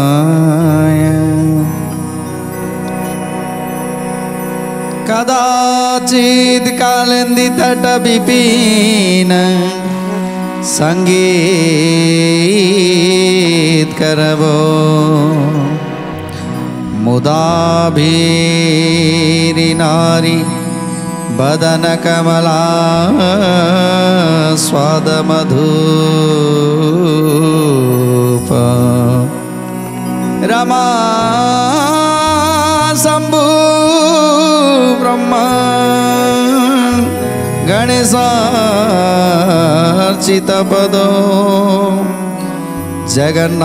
पुरुषोत्तमाय कदाचित् कालिन्दितट विपिन संगीत करवो मुदाभीरि नारी बदन कमला स्वाद मधुप रमा शंभु ब्रह्मा गणेशार्चित पदो जगन्नाथ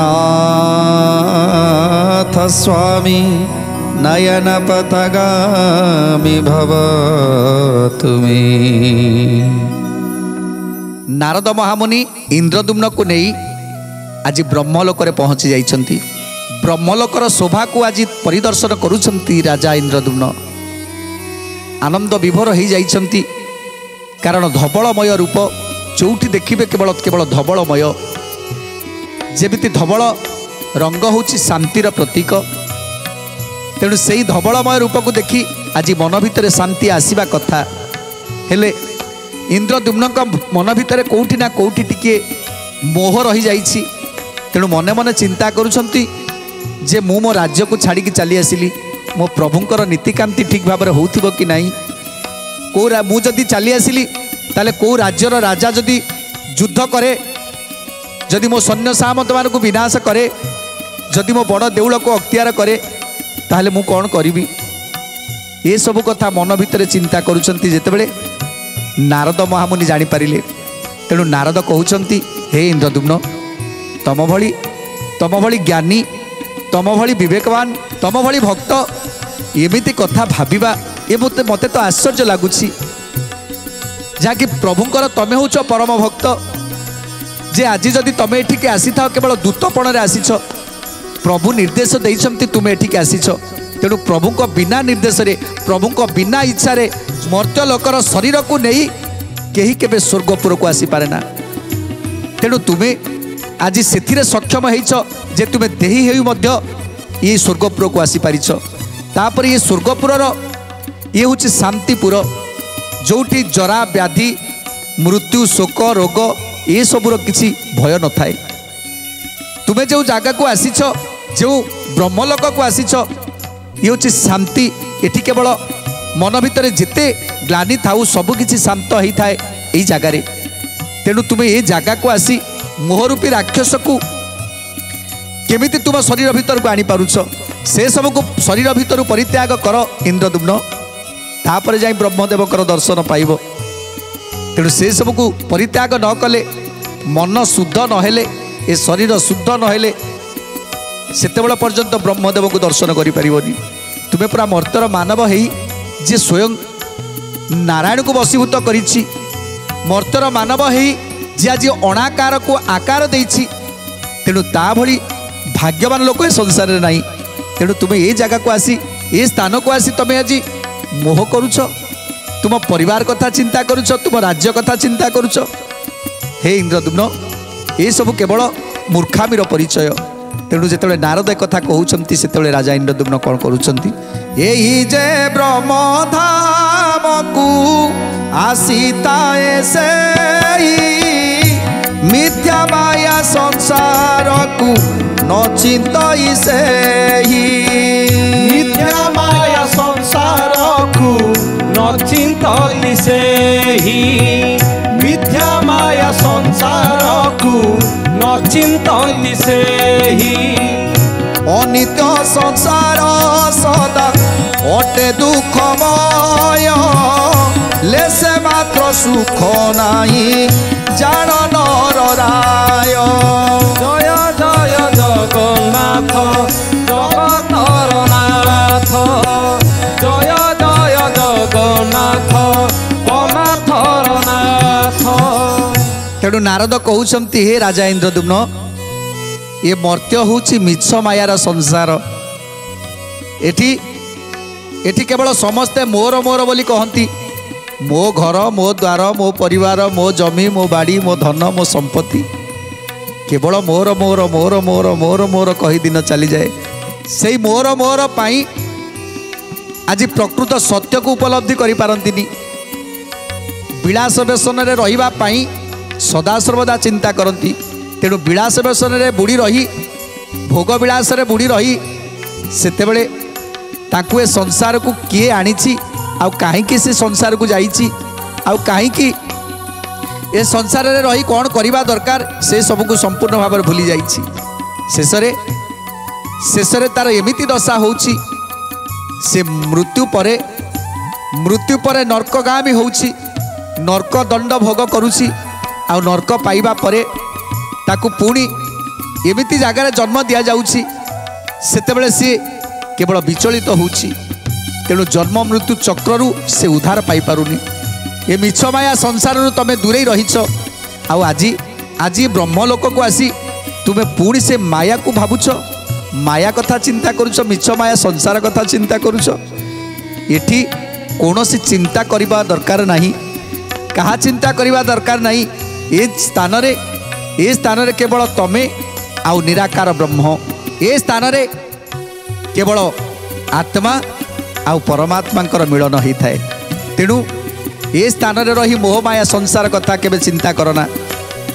स्वामी नयन पथगामी भव तुमी। नारद महामुनि इंद्रदुम्न को नहीं आज ब्रह्मलोक रे पहुँची जाइछंती। ब्रह्मलोकर शोभा को आज परिदर्शन करुछंती राजा इंद्रदुम्न। आनंद विभोर हो जाइछंती कारण धवलमय रूप जोठी देखिबे केवल केवल धवलमय। जेमिति धवल रंग होछि शांतिर प्रतीक, तेणु से ही धवलमय रूप को देखी आज मन भितर शांति आसवा कथा। हेले इंद्रदुम्न मन भितर कोठी ना कोठी टिके मोह रही जाइछि। तेणु मने मने चिंता करुछंती जे मु मो राज्य को छाड़ी की चली आसिली, मो प्रभुंकर नीतिकांति ठीक भाव में होउथिबो कि नहीं। को मु जदि चली आसिली ताले को राज्यर राजा जदि युद्ध करे, जदि मो सैन्य सामंत मान को विनाश करे, जदि मो बड़ देउल को अख्तियार करे, ताहले मु कौन करिबी। ये सब कथा मन भितर चिंता करुछंती जेतेबेले नारद महामुनि जानी पारिले। तेणु नारद कहउछंती हे इंद्रदुम्न, तम भली ज्ञानी, तम भली विवेकवान, तम भली भक्त एमिति कथा भाबिबा ये मते तो आश्चर्य लगुछि। जहाँकि प्रभुंकर तमे होच परम भक्त, जे आज जदि तमे एठिके आसी था केवल दूतपण रे आसीछ, प्रभु निर्देश देइछंती तुमे एठिके आसीछ। तेणु प्रभु को बिना निर्देश रे, प्रभु को बिना इच्छा रे मर्त्य लोकर शरीर को नहीं केही केबे स्वर्गपुर को आसी पारे ना। तेणु तुमे आज सेथिरे सक्षम होइछ जे तुमे देही हेउ मध्य ये स्वर्गपुर को आसी पारिछ। तापर ये स्वर्गपुरर ये हूँ शांतिपुर, जोटी जरा व्याधि मृत्यु शोक रोग ये सबूर किसी भय न थाए। तुम्हें जो जगह को आसीछ, जो ब्रह्मलोक को आसीछ, ये हूँ शांति। एठी केवल मन भितर जिते ग्लानि थाऊ सबु किछि शांत होई थाए एई जगार। तेणु तुम्हें ये जगह को आसी मोहरूपी राक्षस को केमिति तुम शरीर भीतर को आनी पारुछ, से सब को शरीर भीतर परित्याग कर इंद्रदुम्न, तापर जाई ब्रह्मदेवकर दर्शन पाइब। तेणु से सब को परित्याग न कले, मन शुद्ध नहेले, ए शरीर शुद्ध नहेले सेतेबेला पर्यंत ब्रह्मदेव को दर्शन करि परिबनी। तुमे पूरा मर्त्तर मानव हेई जे स्वयं नारायण को वशीभूत करिछि, मर्त्तर मानव हेई जे आज अणाकार को आकार देइछि। तेणु ता भली भाग्यवान लोक ए संसार रे नाही। तेणु तुमे ये जगह को आसी, ये स्थान को आसी तमे आज मोह करुछ, तुम परिवार कथा चिंता करुछ, तुम राज्य कथा चिंता करुछ। हे इंद्रदुम्न, ये सब केवल मूर्खामीर परिचय। तेणु जिते नारद कथा कहते से राजा इंद्रदुम्न कौन करुछंती, एही जे ब्रह्मधाम को आसीताए से मिथ्या माया संसार को न चिंतई से मिथ्या माया संसार को न चिंतई से मिथ्या माया संसार को न चिंतई से अनित्य संसार सदा अटे दुखमय लेसे मात्र सुख नाही जान नर राय। जय जय जगन्नाथ जगतर नाथ, जय जय जगन्नाथ अनाथर नाथ। तेणु नारद कहउछंती हे राजा इंद्रदुम्न ये मर्त्य होउछि मिछ मायार संसार एठी एठी केवल समस्ते मोर मोर बोली कहती मो घर मो द्वार मो परिवार मो जमी मो बाड़ी मो धन मो संपत्ति केवल मोर मोर मोर मोर मोर मोर कही दिन चली जाए से मोर मोर पाई आज प्रकृत सत्य को उपलब्धि करि पारंतिनी विलास व्यसन रे रहिबा पाई सदा सर्वदा चिंता करती तेणु विलास व्यसन रे बुड़ी रही भोग विलास रे बुड़ी रही सेतेबेले ताकू ए संसार को किए आनिछि आउ काहेकि से संसार को जाइछि आउ काहेकि ए संसार रे रही कौन करबा दरकार से सब को संपूर्ण भाव में भूली जाइछि शेषरे शेषरे तार एमिति दशा होउछि से मृत्यु परे नरकगामी होउछि नरक दंड भोग करुछि आउ नरक पाइबा परे ताकू पुणी एमिति जगार जन्म दिया जाउछि सेतेबेले सी केवल विचलित होउछि तेणु जन्म मृत्यु चक्रु से उद्धार पाई पारुनी ए मिछ माया संसार तमें दूरे रहीच आउ आजी आजी ब्रह्मलोक को आसी तुमे पुणी से माया को भावुछ माया कथा चिंता करुछ मिछ माया संसार कथा चिंता करुछ एठी कौनसी चिंता करबा दरकार नहीं कहा चिंता करबा दरकार नहीं ए स्थान रे केवल तमे आउ निराकार ब्रह्म ए स्थान रे केवल आत्मा आउ परमात्मा मिलन होता है तेणु ए स्थान रे रही मोहमाया संसार कथा केबे चिंता करना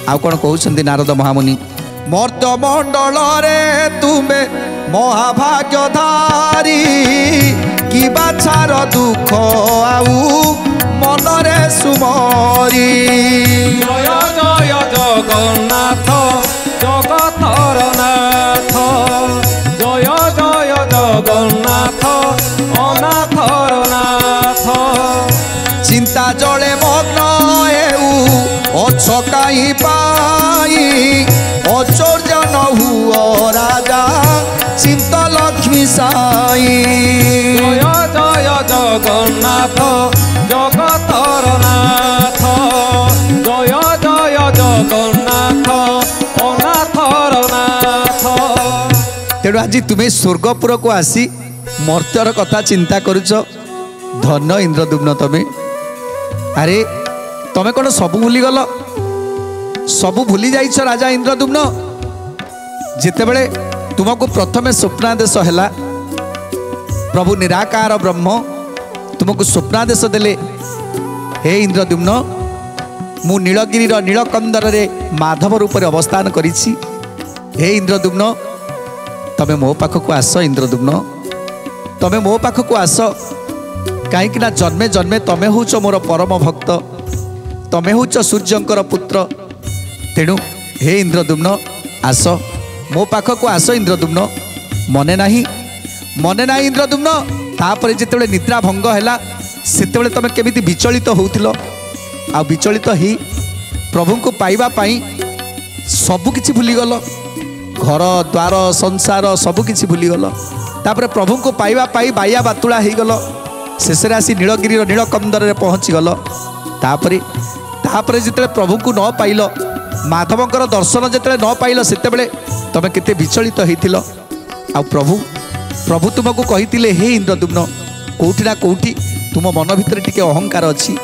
आउ कौन कहउछंती नारद महामुनि मर्त्य मंडल रे तुमे महाभाग्यधारी कि बाछार दुख आउ मन रे सुमरी जय जय जगन्नाथ जगतर नाथ जय जय जगन्नाथ अनाथर नाथ चिंता जले मग्न हेउ अछ काई पाई अचर्य न हुओ राजा चिंता लक्ष्मी साई जय जय जगन्नाथ जगतर नाथ जय जय जगन्नाथ अनाथर नाथ तेणु आज तुम्हें स्वर्गपुर को आसी मर्त्यर कथा चिंता करुच धन्य इंद्रदुम्न तमें अरे तमें कौन सबू भूली गल सबू भूली जाइछ राजा इंद्रदुम्न जितेबले तुमको प्रथमे स्वप्नादेश है प्रभु निराकार ब्रह्म तुमको स्वप्नादेश देले हे इंद्रदुम्न मु नीलगिरी नीलकंदर रे माधव रूप से अवस्थान करिछि हे इंद्रदुम्न तमें मो पाखक आस इंद्रदुम्न तमें मो पाखक आस कहीं जन्मे जन्मे तमें होच मोर परम भक्त तमें होच सूर्यंकर पुत्र तेणु हे इंद्रदुम्न आस मो पाखक आस इंद्रदुम्न मने ना इंद्रदुम्न तापर जितेबाला निद्रा भंग है सेतेबेले तमें केमिति विचलित होउथिलो आ विचलित ही प्रभु को पाइबा पाई सबकिछि भूलीगल घर द्वार संसार सबकिछि भूलीगल तापर प्रभु को पाइबा पाई बाया बातुला हो गल शेष आसी नीलगिरी नीलकंदर रे पहुँची गल तापर जिते प्रभु को न पाइल माधवंकर दर्शन जिते न पाइल सेतेबेले तमें केते विचलित होइथिलो आ प्रभु तुमको कही हे इंद्रदुम्न कोठी ना कोठी तुम मन भितर टिके अहंकार अच्छी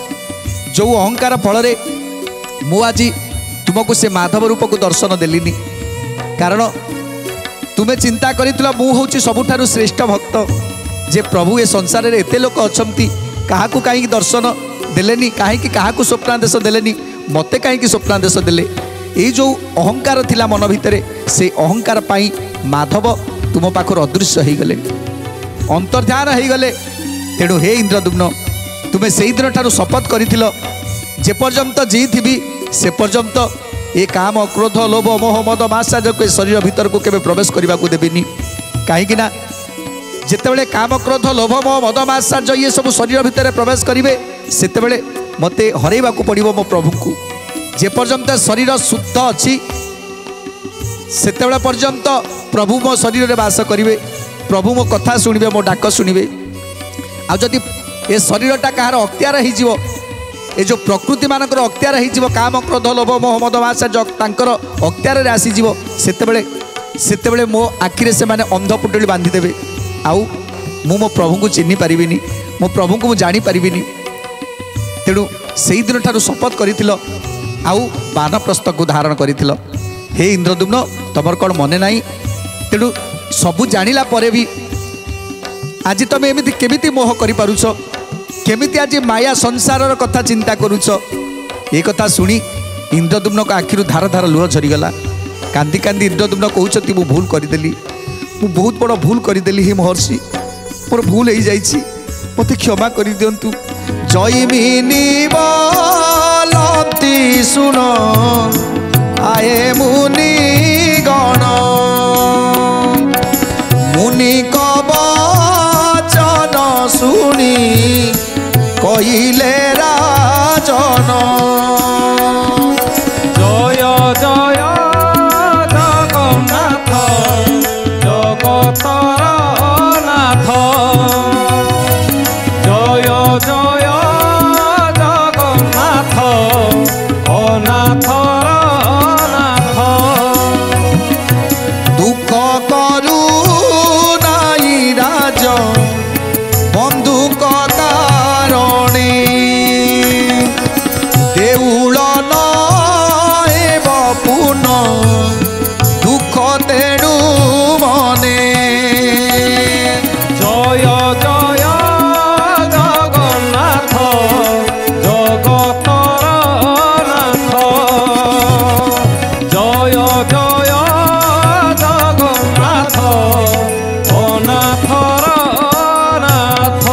जो अहंकार फल मु आज तुमको से माधव रूप को दर्शन देलिनी कारण तुम्हें चिंता करिथिलो मु होची सबुठारु श्रेष्ठ भक्त जे प्रभु ए संसार रे एते लोक अछंती काहाकू काहे दर्शन देलेनी काहे काहाकू स्वप्नादेश देलेनी मते काहे स्वप्नादेश देले ए जो अहंकार थिला मन भितरे से अहंकार पाई माधव तुम पाखर अदृश्य हो गले अंतर्ध्यान हो गले तेणु हे इंद्रदुम्न तुम्हें से दिन ठारू शपथ करिथिलो जे पर्यंत जी थी से पर्यंत ए काम क्रोध लोभ मोह मद मात्सर्य को शरीर भीतर को केबे प्रवेश करने को देविनी कहीं जितेबले काम क्रोध लोभ मोह मद मात्सर्य ये सब शरीर भितर प्रवेश करेंगे सेतेबले मते हरैबा को पड़िबो मो प्रभु को जे पर्यंत शरीर शुद्ध अच्छी सेतेबले पर्यंत प्रभु मो शरीर रे वास करेंगे प्रभु मो कथा शुणिबे मो डाक शुणिबे आ जदि ए शरीरटा कहार अख्तियार हो ए जो प्रकृति मानकर अख्तियार हो काम क्रोध लोभ मोह मद मात्सर्य तांकर अख्तियार आसीज सेतेबेले मो आखिरे से माने अंध पुटुली बांधिदेवे आउ मु मो प्रभु को चिन्ह पारिबिनी मो प्रभु को जानी पारिबिनी तेणु से दिन ठारू शपथ करिथिलो आउ बानप्रस्थ को धारण करिथिलो हे इंद्रदुम्न तमर कौन मने नाही तेणु सबू जानिला परे भी आज तुम एमती केमिति मोह करि पारुछ केमिति आज माया संसार कथा चिंता करुछ ये कथा सुनी इंद्रदुम्न को आखिरु धार धार लुह झरीगला कांदी कांदी इंद्रदुम्न कहउछती मु भूल करिदेली मु बहुत बड़ भूल करिदेली हे महर्षि मोर भूल हो जाइछि मते क्षमा करि दियंतु जयमिनी बोलती सुन आए मुनि गण मुनि कवचन सुनी कहिले राजन जय जय जगन्नाथ जगतर नाथ जय जय जगन्नाथ अनाथर नाथ दुख करू नाई राज बंधुक कारणे देउल नएब पुन दुख तेणु मने जय जय जगन्नाथ जगतर नाथ जय जय जगन्नाथ अनाथर नाथ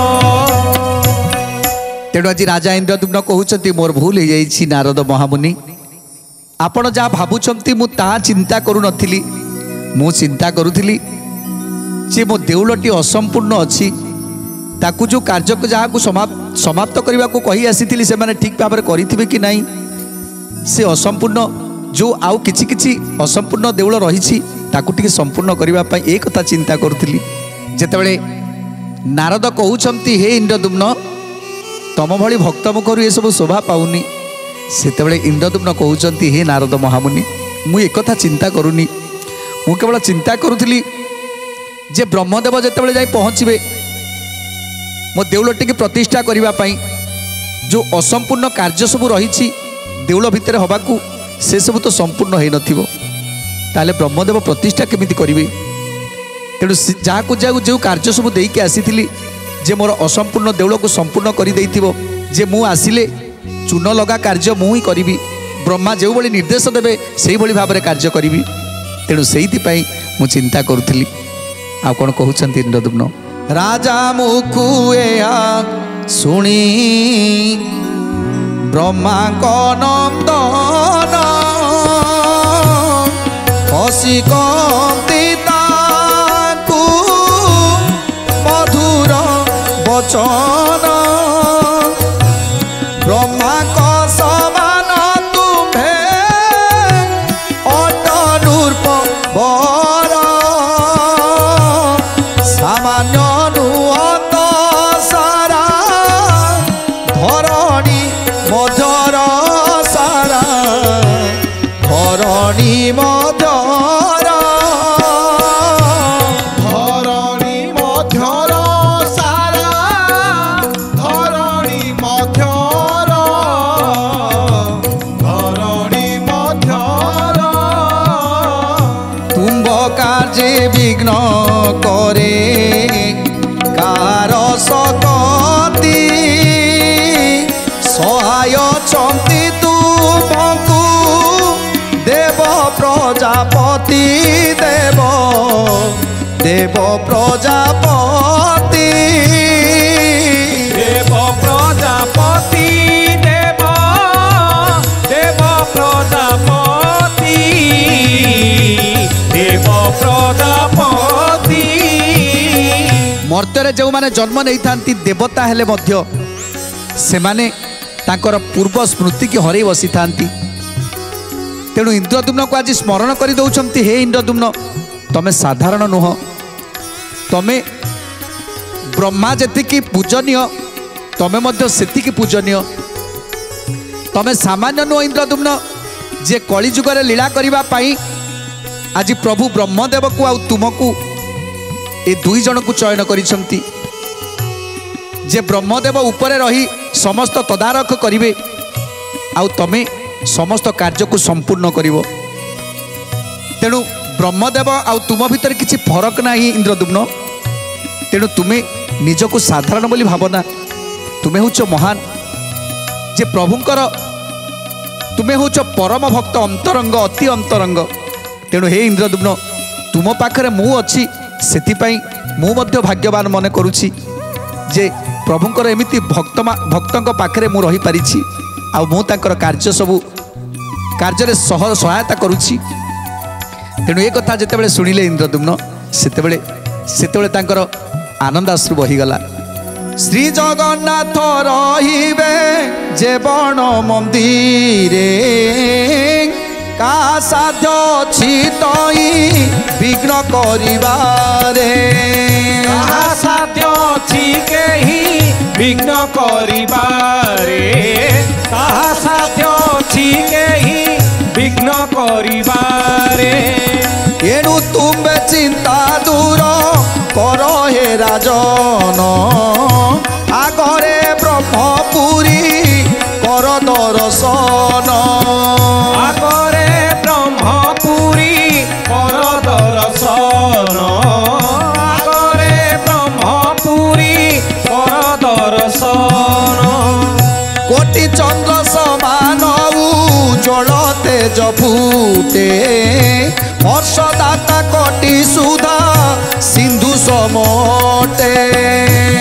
तेणु आज राजा इंद्रदुम्न कहउछंती मोर भूल हो जाइछि नारद महामुनि आपण जहाँ भावुंट मु चिंता करू नथिली मु चिंता करुथिली जे मो देउलटी असंपूर्ण अच्छी ताकू जो कार्य को जहाँ को समाप्त करने को कही आसी से माने ठीक भाव करेंगे कि नहीं से असंपूर्ण जो आउ किछि किछि असंपूर्ण देउल रही ताकू टिके संपूर्ण करने एक कथा चिंता करुथिली जेतेबेले नारद कहउछंती हे इंद्रदुम्न तम भली भक्त मुखर ये सब शोभा पाउनी सेतेबेले इंद्रदुम्न कहउछंती हे नारद महामुनि मु एक कथा चिंता करूनी मु केवल चिंता करुथिली जे ब्रह्मदेव जेतेबेले जाई पहुँचबे मो देउलटी की प्रतिष्ठा करने जो असंपूर्ण कार्य सब रही देउल भितर हवाकू से सब तो संपूर्ण हो नथिबो ताले ब्रह्मदेव प्रतिष्ठा केमिति करिवे तेणु जहाँ को जो कार्य सब देके आसी जे मोर असंपूर्ण देउल को संपूर्ण कर देइथिबो जे मु आसिले चून लगा कार्य मु ही करी ब्रह्मा जो भली निर्देश देवे से भली भाव में कार्य करी तेणु से मु चिंता करुली आ कौन कहते इंद्रदुम्न राजा मुखु एहा शुणी ब्रह्मा नंदन हसी कहती ताकू मधुर वचन ब्रह्मा को समान तुम्हे अटनूर्प बर सामान्य नुहत सारा धरणी मधर सारा धरणी मधर धरणी मध्यर सारा धरणी मध्यर धरणी मध्यर तुम्ब कार्ये विघ्न करे कार सकती सहाय चंती तुमको देव प्रजापति देव देव प्रजापति देव प्रजापति देव देव प्रजापति देव प्रजापति मर्त्य जो माने जन्म नहीं थांती देवता हेले मध्य से माने तांकर पूर्व स्मृति की हरई बसी थांती तेणु इंद्रदुम्न को आज स्मरण कर दौरान हे इंद्रदुम्न तमें साधारण नुह तमें ब्रह्मा जेतिकी पूजनीय तमें मध्य सेतिकी पूजनीय तमें सामान्य नुह इंद्रदुम्न जे कली जुगर लीला करने आज प्रभु ब्रह्मदेव को आउ तुमको ए दुई जन को चयन करिसंती जे ब्रह्मदेव उपरे रही समस्त तदारख करिवे आउ तमें समस्त कार्य को संपूर्ण करिवो। तेणु ब्रह्मदेव आउ तुम भीतर किसी फरक नहीं इंद्रदुम्न। तेणु तुम्हें निजको साधारण बोली भावना तुम्हें होच महान जे प्रभुंकर तुम्हें होच परम भक्त अंतरंग अति अंतरंग। तेणु हे इंद्रदुम्न तुम पाखरे मु अच्छी सेतिपाई मु मध्य भाग्यवान मन करुछि जे प्रभुंकर एमिति भक्तों पाखरे मु रही पारिछि आ मु तांकर कार्य सबु कार्य सहायता करुछि। तेणु ये कथा जितेबाला शुणिले इंद्रदुम्न सेतेबाला तांकर आनंदाश्रु बहिगला। श्री जगन्नाथ रहिबे जे बण मंदिरे का साध्य अछि तई विघ्न करिबारे कहा साध्य अछि केहि विघ्न करिबारे कहा साध्य अछि केहि विघ्न करिबारे। एणु तुम्बे चिंता दूर कर हे राजन आगरे ब्रह्मपुरी कर दर्शन आगरे ब्रह्मपुरी कर दर्शन आगरे ब्रह्मपुरी कर दर्शन। कोटि चंद्र समान उज्ज्वल तेज फूटे हर्षदाता कोटि सुधा सिंधु समोटे।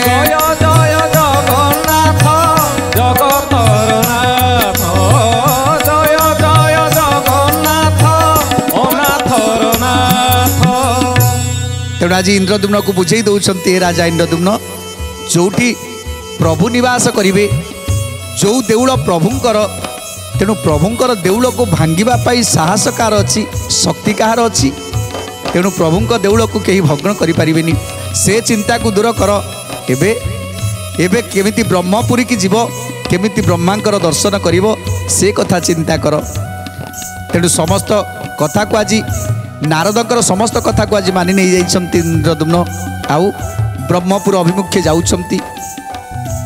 जय जय जगन्नाथ जगतर नाथ जय जय जगन्नाथ अनाथर नाथ। तेणु आज इंद्रदुम्न को बुझे दौरान राजा इंद्रदुम्न जोठी प्रभु निवास करिवे जो देउल प्रभुंकर तेणु प्रभुंकर देउल को भांगिबा साहस कार अच्छी शक्ति कहार अच्छी। तेणु प्रभुंक देउल को कहीं भग्न करें से चिंता को दूर कर एबे एबे केमिति ब्रह्मपुरी की जीव केमिति ब्रह्मांकर दर्शन करिवो से कथा चिंता कर। तेणु समस्त कथा को आज नारदकर समस्त कथा को आज मानि नहीं जाइछंती इंद्रदुम्न आउ ब्रह्मपुर अभिमुखे जाउछंती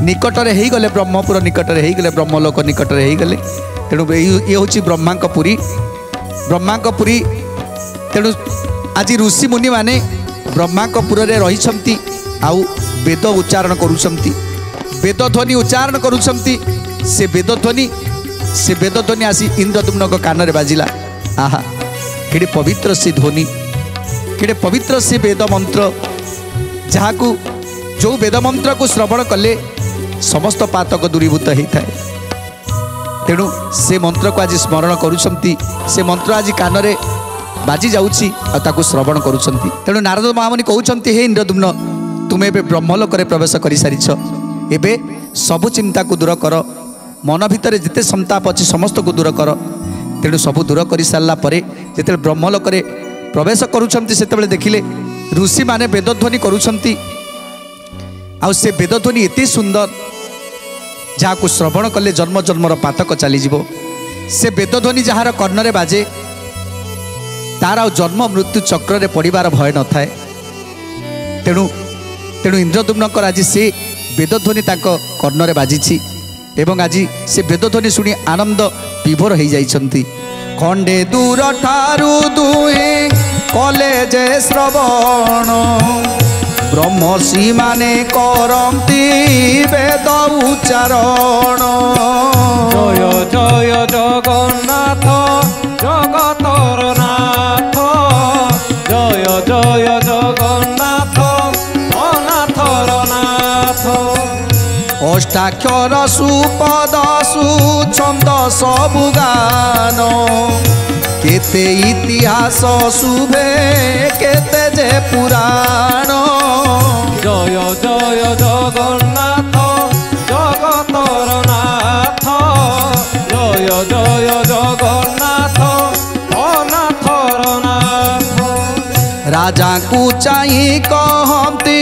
निकटरे हेई गले ब्रह्मपुर निकटरे हेई गले ब्रह्मलोक निकटरे हेई गले। तेणु ये हूँ ब्रह्मांक पुरी। तेणु आज ऋषि मुनि माने ब्रह्मांक पुर रे रहिछंती आउ वेद उच्चारण करुछंती वेद ध्वनि उच्चारण करुछंती से वेद ध्वनि आसी इंद्रदुम्न को कान रे बाजिला। आहा केडे पवित्र से ध्वनि केडे पवित्र से वेद मंत्र जहाँ को जो वेद मंत्र को श्रवण कले समस्त पातक दूरीभूत होता है। तेणु से मंत्र को आज स्मरण करुछंती से मंत्र आज कान रे बाजी जाउछि आ ताकू श्रवण करुछंती। तेणु नारद महामुनि कहउछंती हे इंद्रदुम्न तुमे एबे ब्रह्मलोक रे प्रवेश करि सारिछ एबे सब चिंता को दूर कर मन भितर जिते संताप अछि समस्त को दूर कर। तेणु सब दूर करि सारला परे जेते ब्रह्मलोक रे प्रवेश करुछंती सेतेबेले देखिले ऋषि माने वेदध्वनि करुछंती आ से वेदध्वनि एते सुंदर जहाँ को श्रवण कले जन्म जन्मर पातक चलीज से वेदध्वनि जार कर्णरे बाजे तार जन्म मृत्यु चक्र रे पड़ार भय न थाए। तेणु तेणु इंद्रदुम्नकर आज से वेदध्वनि कर्णरे बाजी एवं आज से वेदध्वनि शुणी आनंद विभोर हो जाइछंती। खंडे दूर ठारू दुहे कले जे श्रवण ब्रह्मर्षि माने करंती वेद उच्चारण। जय जय जगन्नाथ जगतर नाथ जय जय जगन्नाथ अनाथर नाथ। अष्टाक्षर सुपद सुछंद सबु गान केते इतिहास शुभे केते जे पुराण। जय जय जगन्नाथ जगतर नाथ जय जय जगन्नाथ अनाथर नाथ। राजा को चाही कहती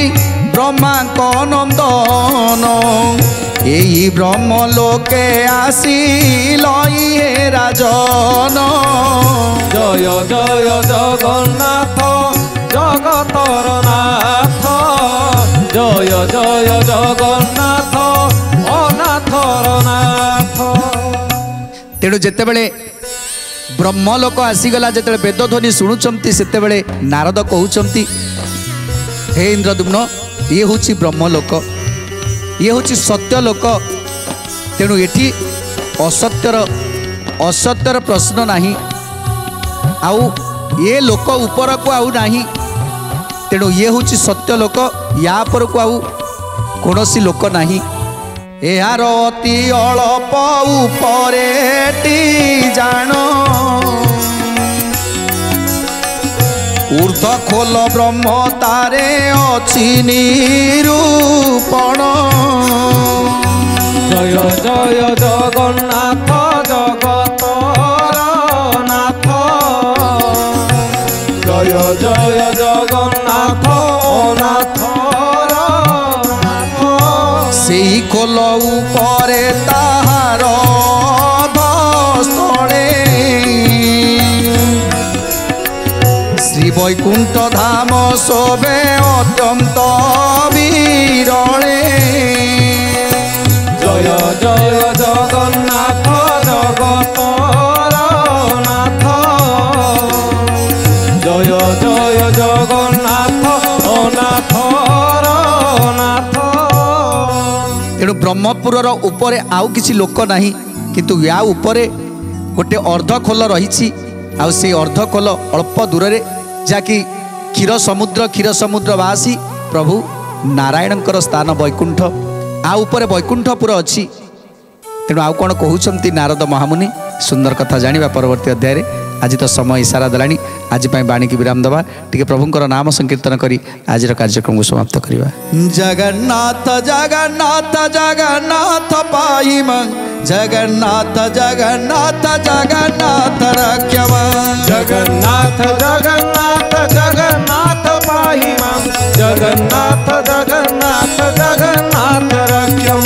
ब्रह्मांक नंदन एई ब्रह्मलोके आसिल इहे राजन जय जय जगन्नाथ जगतर नाथ जय जय जगन्नाथ अनाथर नाथ। तेणु जेतेबेले ब्रह्मलोक आसीगला जेते वेदध्वनि शुणुचंती सेतेबेले नारद कहउचंती हे इंद्रदुम्न ये हूँ ब्रह्मलोक ये हूँ सत्य लोक तेणु एठी असत्यर प्रश्न नाही आउ ये लोक ऊपर को आउ नाही तेणु ये हूँ सत्य लोक या पर को आउ कौनसी लोक नाही यार अति अल्प उपरेटी जान ऊर्ध्व खोल ब्रह्म तारे अछि निरूपण जय जय जगन्नाथ जगतर नाथ जय जय जगन्नाथ अनाथर नाथ। सेई खोल उपरे ताहार स्थले श्री वैकुंठ धाम शोभे अत्यंत विरले जय जय जगन्नाथ जगतर नाथ जय जय जगन्नाथ अनाथर नाथ। तेणु ब्रह्मपुरर उपरे आउ किछि लोक नाही किंतु या उपरे गोटे अर्ध खोल रही आउ से अर्ध खोल अल्प दूर रे जाकि क्षीर समुद्र बासी प्रभु नारायणकर स्थान वैकुंठ आ उपरे वैकुंठपुर अच्छी। तेणु आउ कौन कहते नारद महामुनि सुंदर कथा जानिबा परवर्ती अध्याय आज तो समय इशारा देलानी आज बाणी की विराम दबा टिके प्रभुंकर नाम संकीर्तन करी आज कार्यक्रम को समाप्त करवा। जगन्नाथ जगन्नाथ जगन्नाथ पाहिम जगन्नाथ जगन्नाथ जगन्नाथ रक्षम जगन्नाथ जगन्नाथ जगन्नाथ पाहिम जगन्नाथ जगन्नाथ जगन्नाथ रक्षम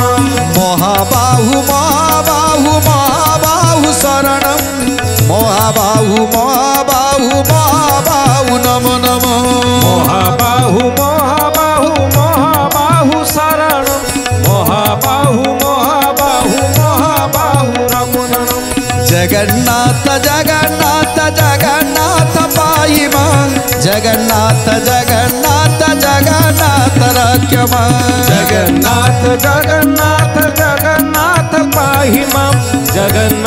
महाबाहु महाबाहु महाबाहु शरणम महाबाहु महाबाहु महाबाहु नमो नमो महाबाहु महाबाहु महाबाहु शरण महाबाहु महाबाहु महाबाहु नमो नमो। जगन्नाथ जगन्नाथ जगन्नाथ पाहिम जगन्नाथ जगन्नाथ जगन्नाथ रक्षम जगन्नाथ जगन्नाथ जगन्नाथ पाहिम जगन्नाथ